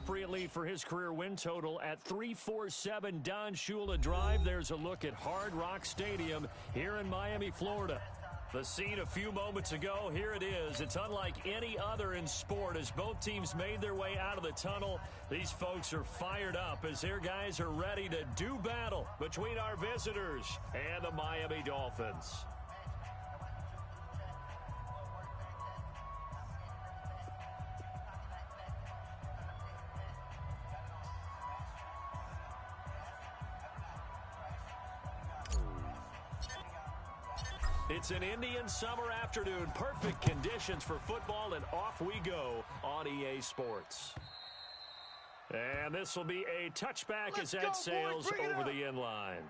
appropriately for his career win total at 347 Don Shula Drive. There's a look at Hard Rock Stadium here in Miami, Florida. The scene a few moments ago, here it is. It's unlike any other in sport as both teams made their way out of the tunnel. These folks are fired up as their guys are ready to do battle between our visitors and the Miami Dolphins. It's an Indian summer afternoon. Perfect conditions for football, and off we go on EA Sports. And this will be a touchback as that sails over the end line.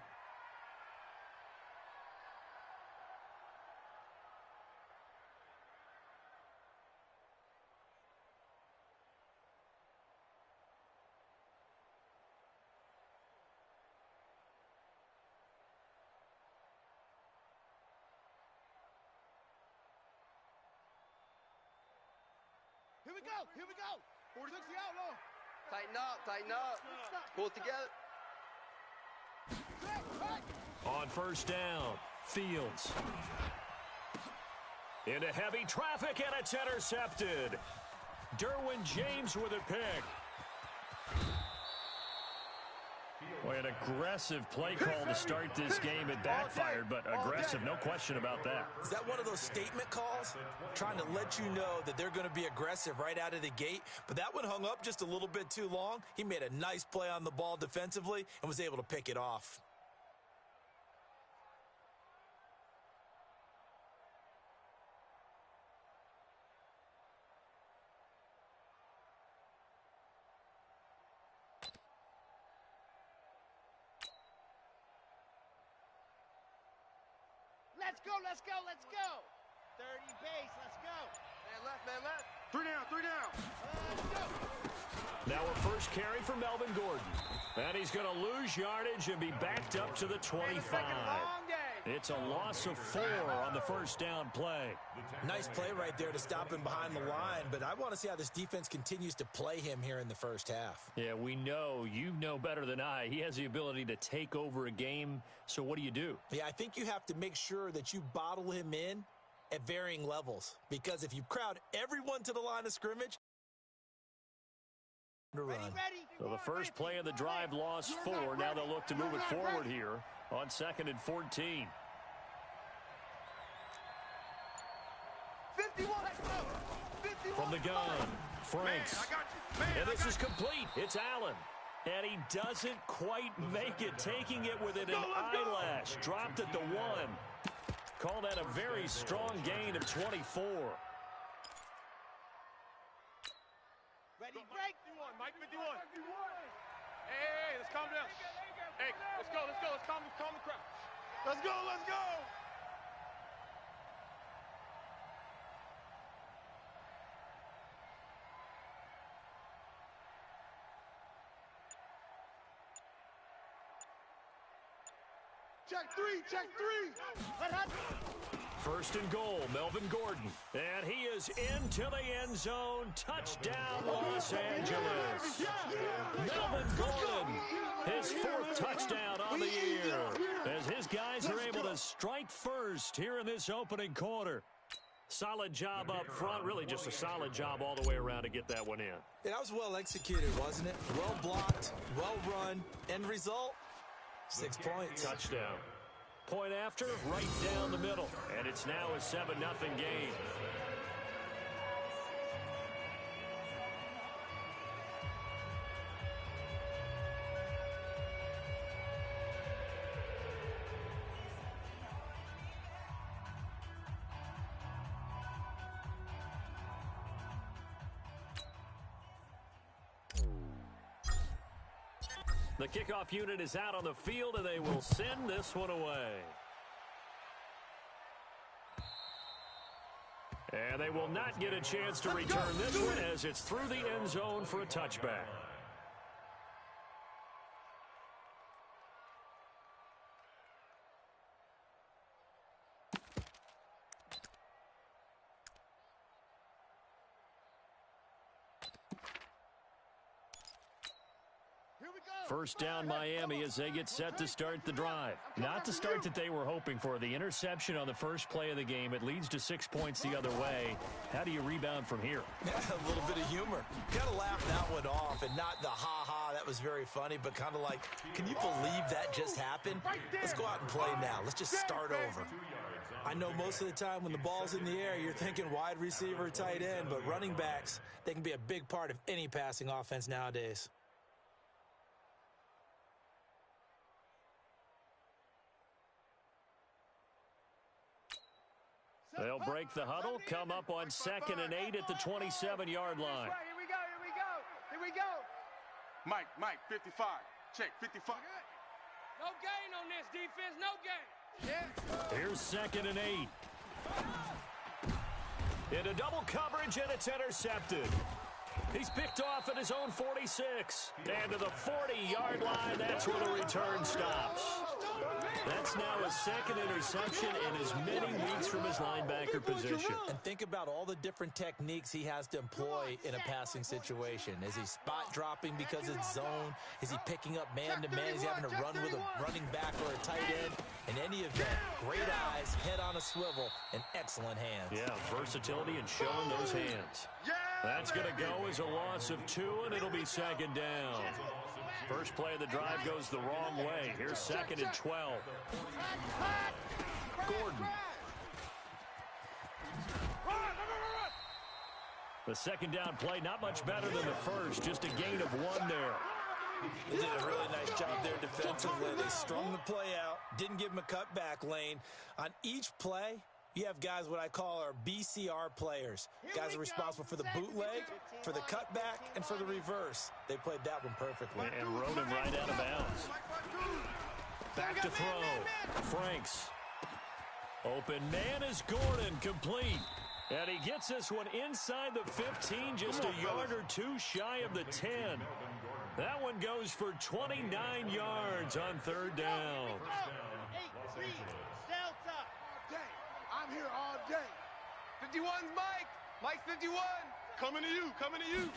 Here we go. 46 the outlaw. Tighten up. Pull it together. On first down, Fields. Into heavy traffic, and it's intercepted. Derwin James with a pick. Boy, an aggressive play call to start this game. It backfired, but aggressive, no question about that. Is that one of those statement calls? Trying to let you know that they're going to be aggressive right out of the gate, but that one hung up just a little bit too long. He made a nice play on the ball defensively and was able to pick it off. Let's go. 30 base, let's go. Man left. Three down. Let's go. Now a first carry for Melvin Gordon. And he's going to lose yardage and be backed up to the 25. It's a loss of 4 on the first down play. Nice play right there to stop him behind the line, but I want to see how this defense continues to play him here in the first half. Yeah, we know. You know better than I. He has the ability to take over a game, so what do you do? Yeah, I think you have to make sure that you bottle him in at varying levels, because if you crowd everyone to the line of scrimmage, Ready. So the first play of the drive lost 4. Now they'll look to move it forward here on 2nd and 14. 51. From the gun, Franks. And this is complete. It's Allen. And he doesn't quite make it, taking it within an eyelash. Dropped at the 1. Call that a very strong gain of 24. Ready, break. 51, Mike 51. Hey, let's calm down. Hey, let's go. Let's calm the crowd. Let's go. Check three. First and goal, Melvin Gordon. And he is into the end zone. Touchdown, Los Angeles. Melvin Gordon, his 4th touchdown on the year, as his guys are able to strike first here in this opening quarter. Solid job up front, really just a solid job all the way around to get that one in. That was well executed, wasn't it? Well blocked, well run, end result, 6 points. Touchdown. Point after, right down the middle. And it's now a 7-0 game. The kickoff unit is out on the field, and they will send this one away. And they will not get a chance to return this one as it's through the end zone for a touchback. First down Miami as they get set to start the drive. Not the start that they were hoping for. The interception on the first play of the game. It leads to 6 points the other way. How do you rebound from here? A little bit of humor. Got to laugh that one off, and not the ha-ha, that was very funny, but kind of like, can you believe that just happened? Let's go out and play now. Let's just start over. I know most of the time when the ball's in the air, you're thinking wide receiver, tight end, but running backs, they can be a big part of any passing offense nowadays. They'll break the huddle, come up on 2nd and 8 at the 27-yard line. Here we go. Mike, 55. Check, 55. No gain on this defense, no gain. Yeah. Here's 2nd and 8. Into double coverage, and it's intercepted. He's picked off at his own 46. And to the 40-yard line, that's where the return stops. That's now his 2nd interception in as many weeks from his linebacker position. And think about all the different techniques he has to employ in a passing situation. Is he spot dropping because it's zone? Is he picking up man-to-man? Is he having to run with a running back or a tight end? In any event, great eyes, head on a swivel, and excellent hands. Yeah, versatility and showing those hands. That's going to go as a loss of 2, and it'll be 2nd down. First play of the drive goes the wrong way. Here's 2nd and 12. Gordon. The 2nd down play, not much better than the first. Just a gain of 1 there. They did a really nice job there defensively. They strung the play out, didn't give him a cutback lane. On each play, you have guys what I call our BCR players. Guys are responsible for the bootleg, for the cutback, and for the reverse. They played that one perfectly. And rode him right out of bounds. Back to throw. Franks. Open man is Gordon, complete. And he gets this one inside the 15, just a yard or 2 shy of the 10. That one goes for 29 yards on 3rd down. 8-3, Delta. I'm here all day. 51's Mike. Mike's 51. Coming to you.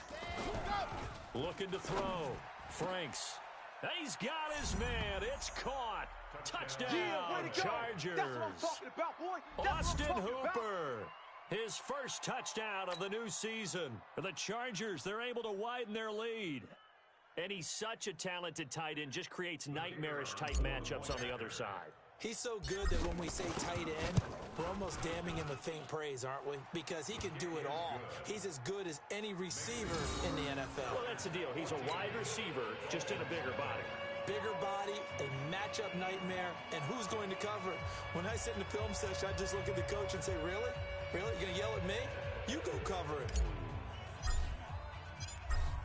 Looking to throw. Franks. He's got his man. It's caught. Touchdown, Chargers. That's what I'm talking about, boy. Austin Hooper. His first touchdown of the new season. For the Chargers, they're able to widen their lead. And he's such a talented tight end, just creates nightmarish-type matchups on the other side. He's so good that when we say tight end, we're almost damning him with faint praise, aren't we? Because he can do it all. He's as good as any receiver in the NFL. Well, that's the deal. He's a wide receiver, just in a bigger body. Bigger body, a matchup nightmare, and who's going to cover it? When I sit in the film session, I just look at the coach and say, really? Really? You're going to yell at me? You go cover it.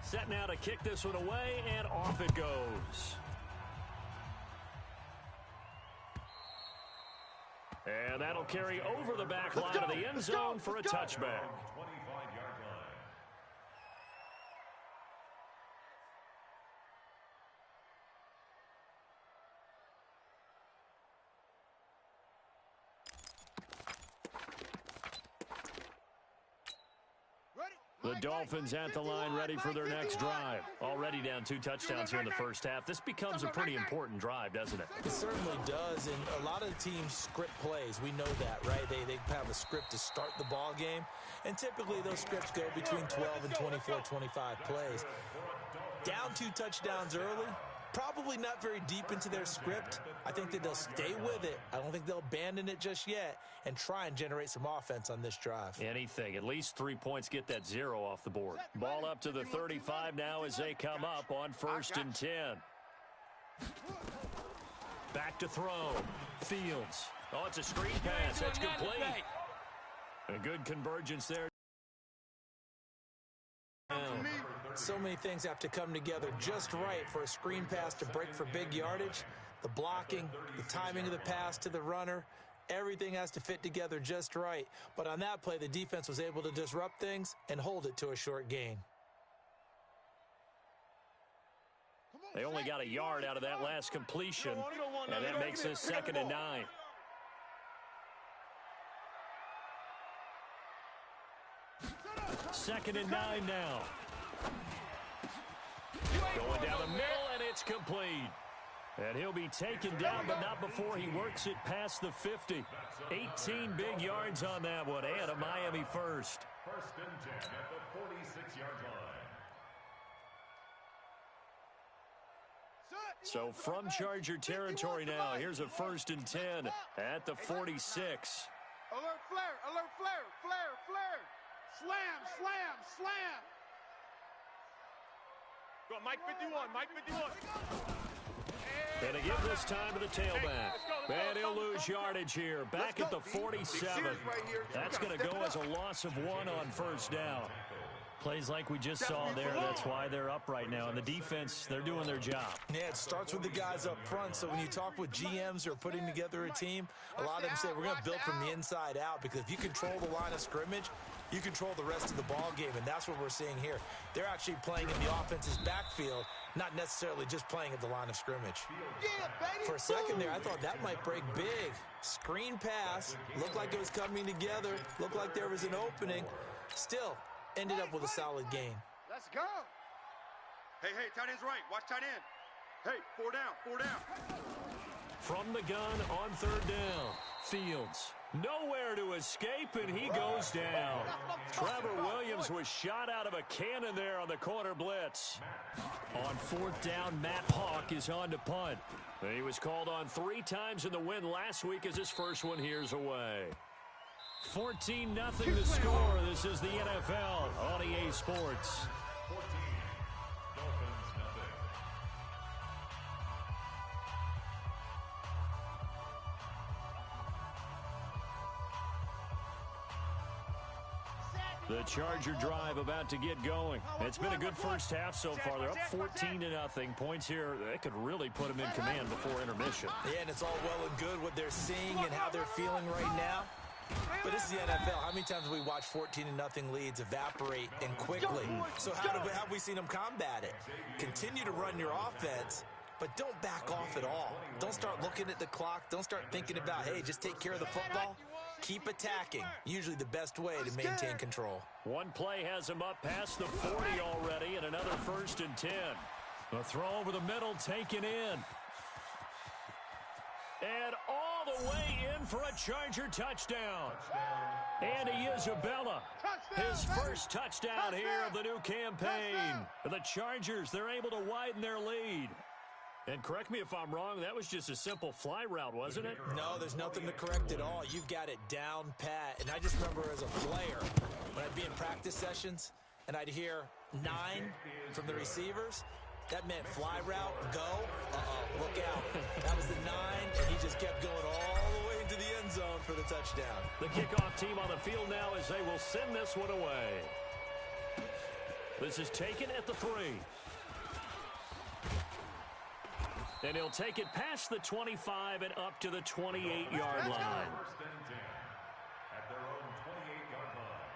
Set now to kick this one away, and off it goes. And that'll carry over the back line of the end zone for a touchback. The Dolphins at the line, ready for their next drive. Already down 2 touchdowns here in the first half. This becomes a pretty important drive, doesn't it? It certainly does, and a lot of the teams script plays. We know that, right? They have a script to start the ball game, and typically those scripts go between 12 and 24, 25 plays. Down 2 touchdowns early, probably not very deep into their script. I think that they'll stay with it. I don't think they'll abandon it just yet and try and generate some offense on this drive. Anything. At least 3 points get that 0 off the board. Ball up to the 35 now as they come up on 1st and 10. Back to throw. Fields. Oh, it's a screen pass. That's complete. A good convergence there. So many things have to come together just right for a screen pass to break for big yardage. The blocking, the timing of the pass to the runner, everything has to fit together just right. But on that play, the defense was able to disrupt things and hold it to a short gain. They only got a yard out of that last completion, and that makes this 2nd and 9. Second and 9 now. Going down the middle, and it's complete. And he'll be taken down, but not before he works it past the 50. 18 big yards on that one, and a Miami first. First and 10 at the 46-yard line. So from Charger territory now, here's a first and 10 at the 46. Alert flare, alert flare, flare, flare. Slam, slam, slam. Go, Mike 51, Mike 51. And to give this time to the tailback. And he'll lose yardage here. Back at the 47. That's going to go as a loss of 1 on first down. Plays like we just saw there. That's why they're up right now. And the defense, they're doing their job. Yeah, it starts with the guys up front. So when you talk with GMs who are putting together a team, a lot of them say we're going to build from the inside out, because if you control the line of scrimmage, you control the rest of the ball game, and that's what we're seeing here. They're actually playing in the offense's backfield, not necessarily just playing at the line of scrimmage. For a second there, I thought that might break big. Screen pass, looked like it was coming together, looked like there was an opening. Still, ended up with a solid gain. Let's go. Hey, tight end's right. Watch tight end. Hey, 4 down. From the gun on third down, Fields. Nowhere to escape, and he goes down. Trevor Williams was shot out of a cannon there on the corner blitz. On fourth down, Matt Hawk is on to punt. He was called on 3 times in the win last week as his first one here's away. 14-0 the score. This is the NFL on EA Sports. 14, Dolphins nothing. The Charger drive about to get going. It's been a good first half so far. They're up 14-0. Points here, they could really put them in command before intermission. Yeah, and it's all well and good what they're seeing and how they're feeling right now. But this is the NFL. How many times have we watched 14-0 leads evaporate and quickly? So how have we seen them combat it? Continue to run your offense, but don't back off at all. Don't start looking at the clock. Don't start thinking about, hey, just take care of the football. Keep attacking. Usually the best way to maintain control. One play has him up past the 40 already, and another first and 10. A throw over the middle taken in. And all the way in for a Charger touchdown. Andy Isabella, his first touchdown here of the new campaign. The Chargers, they're able to widen their lead. And correct me if I'm wrong, that was just a simple fly route, wasn't it? No, there's nothing to correct at all. You've got it down pat. And I just remember as a player, when I'd be in practice sessions and I'd hear 9 from the receivers, that meant fly route, go, look out. That was the 9, and he just kept going all the way into the end zone for the touchdown. The kickoff team on the field now as they will send this one away. This is taken at the 3. And he'll take it past the 25 and up to the 28-yard line. First and 10 at their own 28-yard line.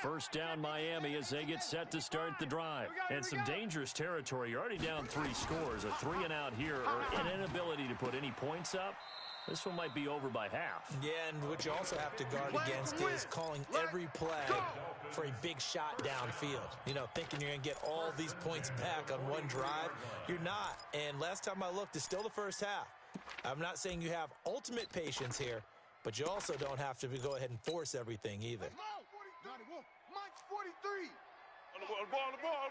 First down Miami as they get set to start the drive. And some dangerous territory. You're already down 3 scores. A 3 and out here, or an inability to put any points up. This one might be over by half. Yeah, and what you also have to guard against is calling every play for a big shot downfield. You know, thinking you're going to get all these points back on one drive. You're not. And last time I looked, it's still the first half. I'm not saying you have ultimate patience here, but you also don't have to go ahead and force everything either. Mike 43. On the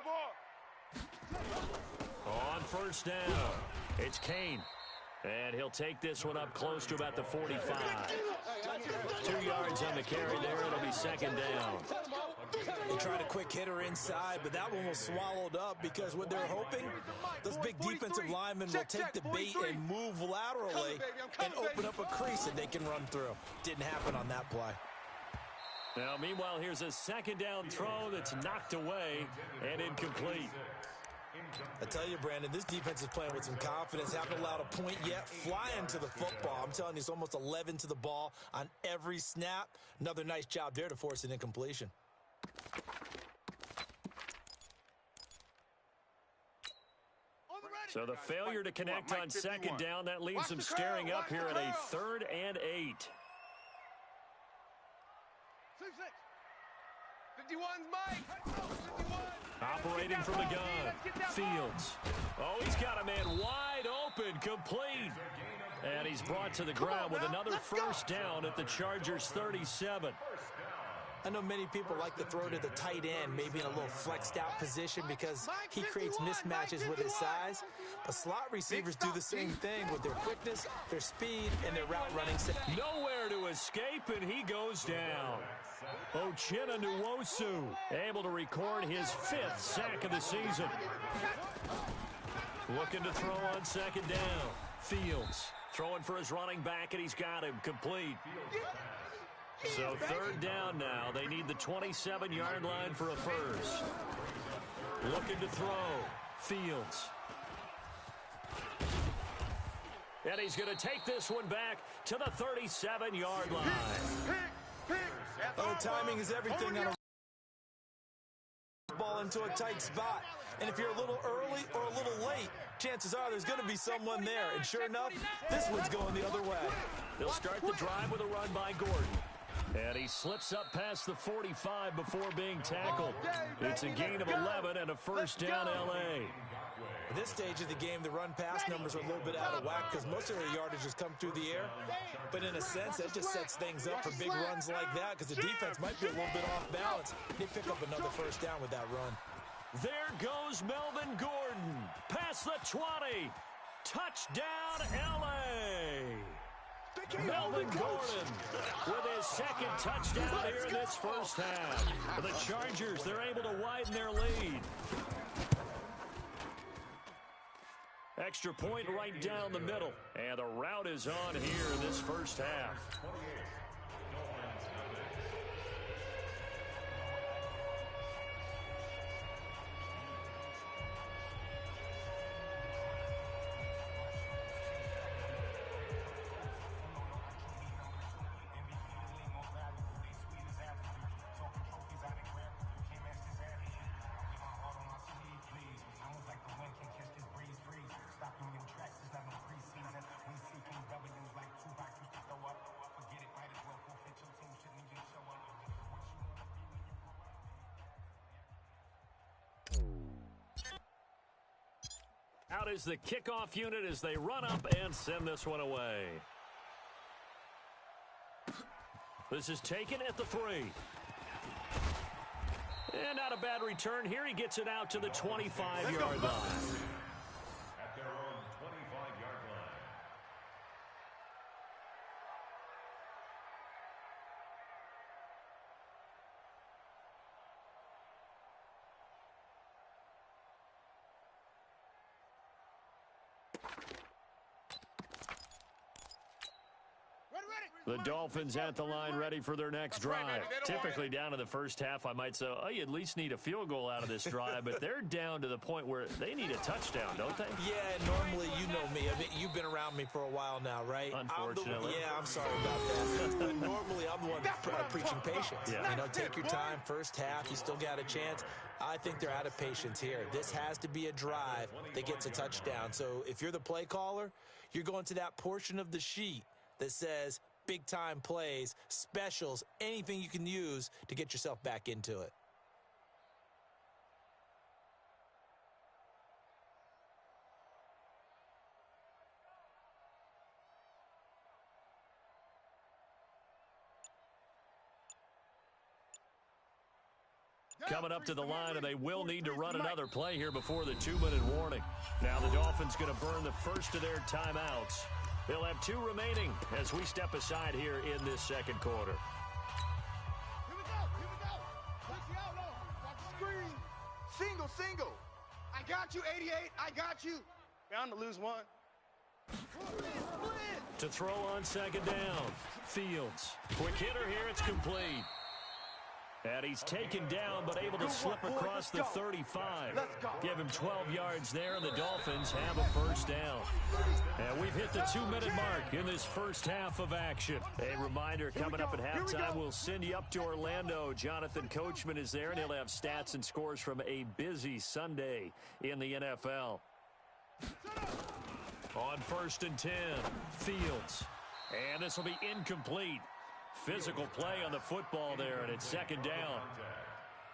ball. On first down, it's Kane. And he'll take this one up close to about the 45. 2 yards on the carry there. It'll be second down. They tried a quick hitter inside, but that one was swallowed up because what they're hoping, those big defensive linemen will take the bait and move laterally and open up a crease that they can run through. Didn't happen on that play. Now, meanwhile, here's a second down throw that's knocked away and incomplete. I tell you, Brandon, this defense is playing with some confidence. Haven't allowed a point yet. Flying to the football. I'm telling you, it's almost 11 to the ball on every snap. Another nice job there to force an incompletion. So the failure to connect on second down, that leaves them staring up here at a 3rd and 8. 51's Mike. 51. Operating from the gun. Fields. Oh, he's got a man wide open, complete. And he's brought to the ground with another first down at the Chargers' 37. I know many people like to throw to the tight end, maybe in a little flexed out position because he creates mismatches with his size. But slot receivers do the same thing with their quickness, their speed, and their route running. Nowhere to escape, and he goes down. Uchenna Nwosu able to record his 5th sack of the season. Looking to throw on second down. Fields throwing for his running back, and he's got him complete. So third down now. They need the 27-yard line for a first. Looking to throw. Fields. And he's going to take this one back to the 37-yard line. Oh, timing is everything on a ball into a tight spot. And if you're a little early or a little late, chances are there's going to be someone there. And sure enough, this one's going the other way. They'll start the drive with a run by Gordon. And he slips up past the 45 before being tackled. It's a gain of 11 and a first down L.A. At this stage of the game, the run-pass numbers are a little bit out of whack because most of their yardage has come through the air. But in a sense, that just sets things up for big runs like that because the defense might be a little bit off balance. They pick up another first down with that run. There goes Melvin Gordon. Past the 20. Touchdown, L.A. Melvin Gordon with his second touchdown here in this first half. The Chargers, they're able to widen their lead. Extra point right down the middle. And the route is on here in this first half. Out is the kickoff unit as they run up and send this one away. This is taken at the 3. And not a bad return here. He gets it out to the 25-yard line. At their own 25-yard line. The Dolphins at the line ready for their next drive. Typically down to the first half, I might say, oh, you at least need a field goal out of this drive, but they're down to the point where they need a touchdown, don't they? Yeah, normally, you know me. I mean, you've been around me for a while now, right? Unfortunately. I'm sorry about that. But normally, I'm the one preaching patience. Yeah. You know, take your time, first half, you still got a chance. I think they're out of patience here. This has to be a drive that gets a touchdown. So if you're the play caller, you're going to that portion of the sheet that says big-time plays, specials, anything you can use to get yourself back into it. Coming up to the line, and they will need to run another play here before the 2-minute warning. Now the Dolphins going to burn the first of their timeouts. They'll have 2 remaining as we step aside here in this second quarter. Here we go. Push the outlaw. Watch the screen. Single. I got you, 88. I got you. Bound to lose one. To throw on second down. Fields. Quick hitter here. It's complete. And he's taken down, but able to slip across the 35. Give him 12 yards there, and the Dolphins have a first down. And we've hit the 2-minute mark in this first half of action. A reminder, coming up at halftime, we'll send you up to Orlando. Jonathan Coachman is there, and he'll have stats and scores from a busy Sunday in the NFL. On 1st and 10, Fields. And this will be incomplete. Physical play on the football there, and it's second down.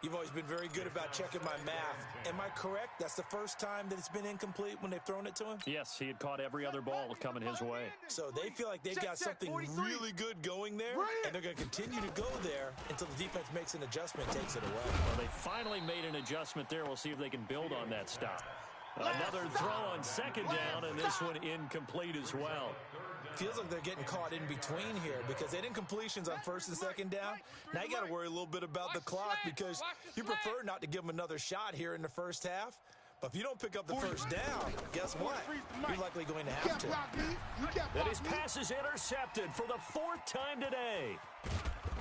You've always been very good about checking my math. Am I correct? That's the first time that it's been incomplete when they've thrown it to him? Yes, he had caught every other ball coming his way. So they feel like they've got something really good going there, and they're going to continue to go there until the defense makes an adjustment and takes it away. Well, they finally made an adjustment there. We'll see if they can build on that stop. Another throw on second down, and this one incomplete as well. Feels like they're getting caught in between here because they did incompletions on first and second down. Now you got to worry a little bit about the clock because you prefer not to give them another shot here in the first half. But if you don't pick up the first down, guess what? You're likely going to have to. And his pass is intercepted for the fourth time today.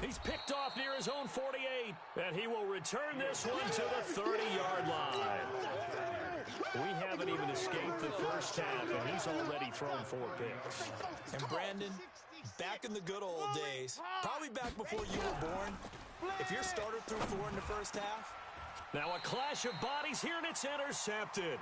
He's picked off near his own 48, and he will return this one to the 30-yard line. We haven't even escaped the first half, and he's already thrown 4 picks. And Brandon, back in the good old days, probably back before you were born, if your starter threw 4 in the first half. Now a clash of bodies here, and it's intercepted.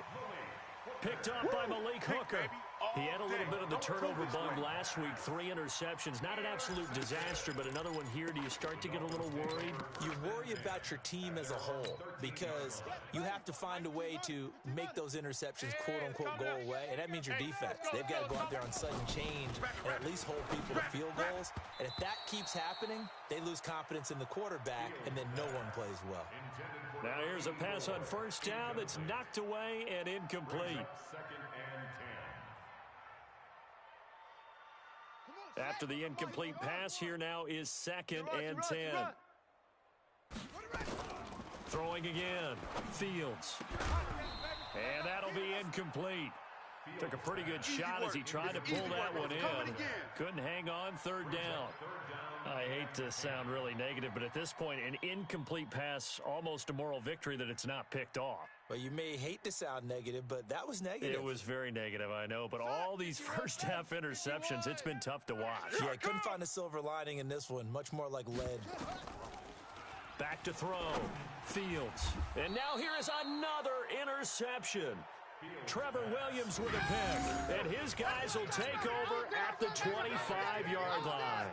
Picked up by Malik Hooker. He had a little bit of the turnover bug last week, 3 interceptions. Not an absolute disaster, but another one here. Do you start to get a little worried? You worry about your team as a whole because you have to find a way to make those interceptions, quote-unquote, go away, and that means your defense. They've got to go out there on sudden change and at least hold people to field goals. And if that keeps happening, they lose confidence in the quarterback, and then no one plays well. Now here's a pass on first down that's knocked away and incomplete. After the incomplete pass, here now is 2nd and 10. Throwing again. Fields. And that'll be incomplete. Took a pretty good shot as he tried to pull that one in. Couldn't hang on, 3rd down. I hate to sound really negative, but at this point, an incomplete pass, almost a moral victory that it's not picked off. Well, you may hate to sound negative, but that was negative. It was very negative, I know. But all these first-half interceptions, it's been tough to watch. Yeah, I couldn't find a silver lining in this one. Much more like lead. Back to throw. Fields. And now here is another interception. Trevor Williams with a pick. And his guys will take over at the 25-yard line.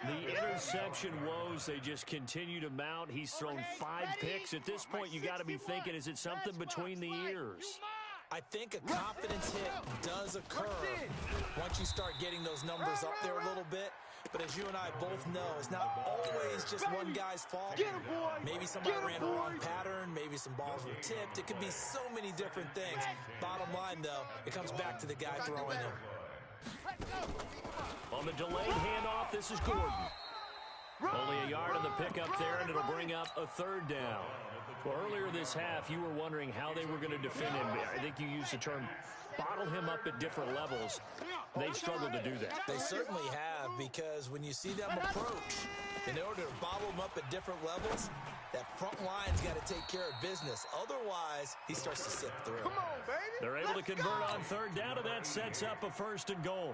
The interception woes, they just continue to mount. He's thrown 5 picks. At this point, you got to be thinking, is it something between the ears? I think a confidence hit does occur once you start getting those numbers up there a little bit. But as you and I both know, it's not always just one guy's fault. Maybe somebody ran a wrong pattern. Maybe some balls were tipped. It could be so many different things. Bottom line, though, it comes back to the guy throwing them. On the delayed handoff, this is Gordon. Only a yard on the pickup there, and it'll bring up a 3rd down. Well, earlier this half, you were wondering how they were going to defend him. I think you used the term bottle him up at different levels. They've struggled to do that. They certainly have, because when you see them approach, in order to bottle him up at different levels, that front line's got to take care of business. Otherwise, he starts to slip through. Come on, baby. They're able to convert on 3rd down, and that sets up a 1st and goal.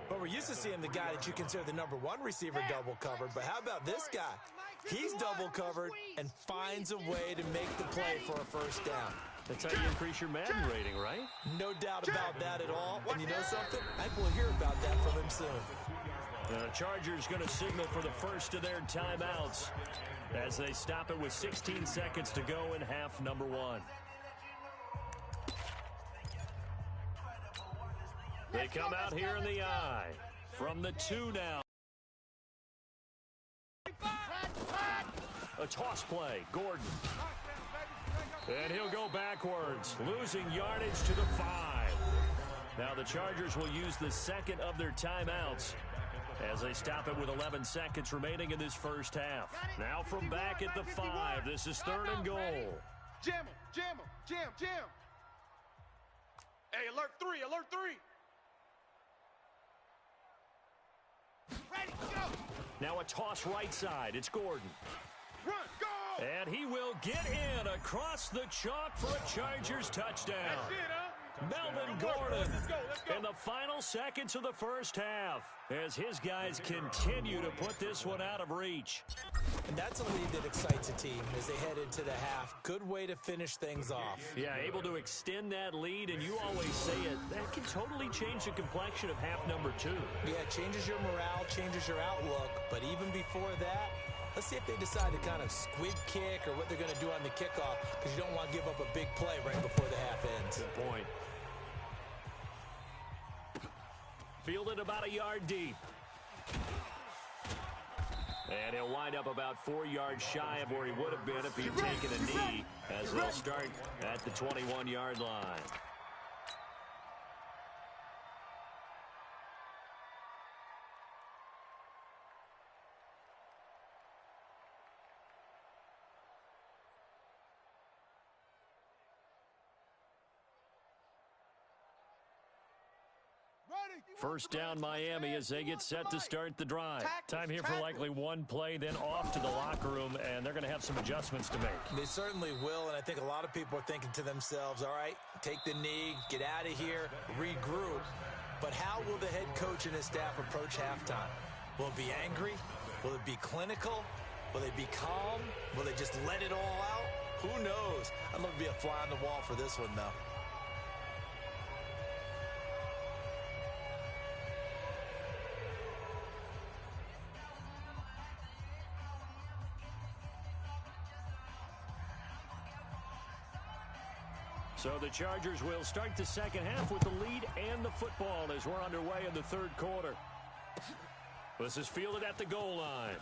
But we're used to seeing the guy that you consider the #1 receiver double covered. But how about this guy? He's double covered and finds a way to make the play for a 1st down. That's how you increase your Madden rating, right? No doubt about that at all. And you know something? I think we'll hear about that from him soon. The Chargers going to signal for the first of their timeouts as they stop it with 16 seconds to go in half number 1. They come out here in the I. From the 2 now. A toss play. Gordon. And he'll go backwards, losing yardage to the 5. Now the Chargers will use the 2nd of their timeouts as they stop it with 11 seconds remaining in this first half. Now from back at the 5, this is 3rd and goal. Jam him, jam him, jam, jam. Hey, alert 3, alert 3. Ready, go. Now a toss right side. It's Gordon. Run, go. And he will get in across the chalk for a Chargers touchdown. That's it, huh? Melvin Gordon in the final seconds of the first half as his guys continue to put this one out of reach. And that's a lead that excites a team as they head into the half. Good way to finish things off. Yeah, able to extend that lead, and you always say it, that can totally change the complexion of half number 2. Yeah, it changes your morale, changes your outlook, but even before that, Let's see if they decide to kind of squib kick or what they're going to do on the kickoff, because you don't want to give up a big play right before the half ends. Good point. Fielded about a yard deep. And he'll wind up about 4 yards shy of where he would have been if he'd taken a knee, as they'll start at the 21-yard line. First down, Miami, as they get set to start the drive. Time here for likely one play, then off to the locker room, and they're going to have some adjustments to make. They certainly will, and I think a lot of people are thinking to themselves, all right, take the knee, get out of here, regroup. But how will the head coach and his staff approach halftime? Will it be angry? Will it be clinical? Will they be calm? Will they just let it all out? Who knows? I'd love to be a fly on the wall for this one, though. So the Chargers will start the second half with the lead and the football as we're underway in the third quarter. This is fielded at the goal line.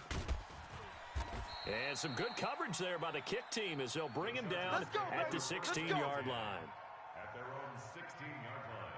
And some good coverage there by the kick team as they'll bring him down at the 16-yard line. At their own 16-yard line.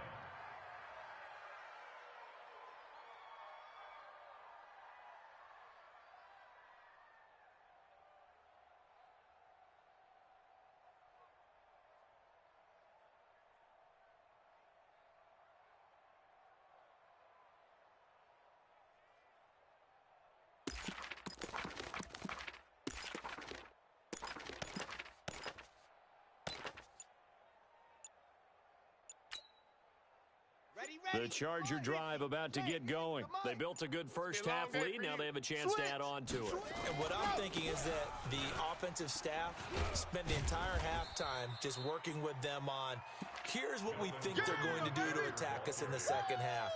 The Charger drive about to get going. They built a good first-half lead. Now they have a chance to add on to it. And what I'm thinking is that the offensive staff spent the entire halftime just working with them on, here's what we think they're going to do to attack us in the second half.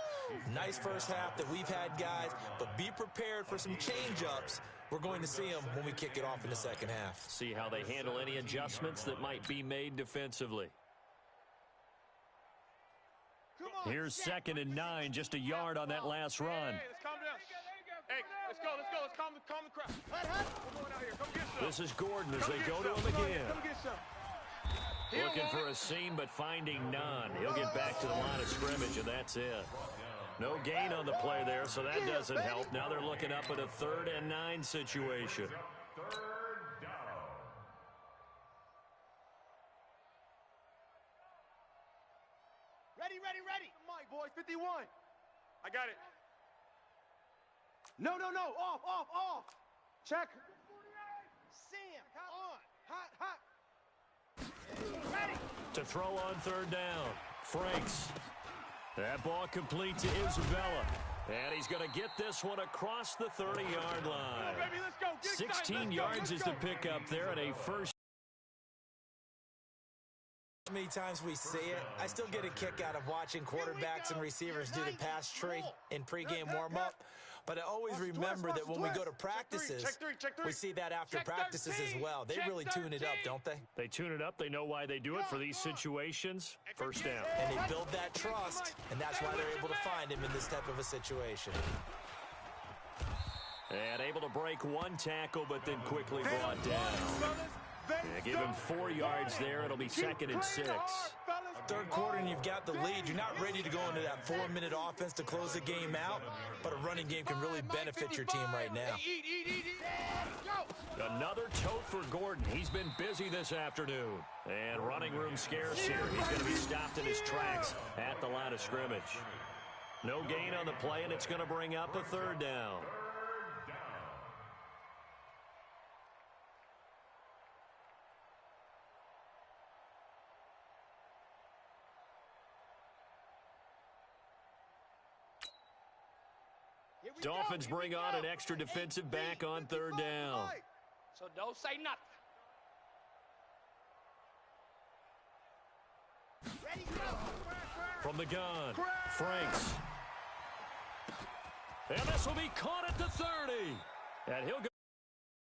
Nice first half that we've had, guys, but be prepared for some change-ups. We're going to see them when we kick it off in the second half. See how they handle any adjustments that might be made defensively. Here's 2nd and 9, just a yard on that last run. Hey, let's calm down. Hey, let's go. Let's calm the crowd. Come on out here. Come get some. This is Gordon as they go to him again. Come get some. Looking for a seam, but finding none. He'll get back to the line of scrimmage, and that's it. No gain on the play there, so that doesn't help. Now they're looking up at a 3rd and 9 situation. Third down. Ready. Mike, boys, 51. I got it. No. Off. Check. Sam, hot. Ready. To throw on 3rd down. Franks. That ball complete to Isabella. And he's going to get this one across the 30-yard line. Baby, let's go. 16 yards is the pickup there at a first. How many times we see it, I still get a kick out of watching quarterbacks and receivers do the pass tree in pregame warm-up. But I always remember that when we go to practices, we see that after practices as well. They really tune it up, don't they? They tune it up. They know why they do it for these situations. First down. And they build that trust, and that's why they're able to find him in this type of a situation. And able to break one tackle, but then quickly brought down. Yeah, give him 4 yards there. It'll be 2nd and 6. Third quarter and you've got the lead. You're not ready to go into that 4-minute offense to close the game out, but a running game can really benefit your team right now. Another tote for Gordon. He's been busy this afternoon. And running room scarce here. He's going to be stopped in his tracks at the line of scrimmage. No gain on the play, and it's going to bring up a 3rd down. Dolphins bring on an extra defensive back on 3rd down. So don't say nothing. From the gun, Franks. And this will be caught at the 30. And he'll go.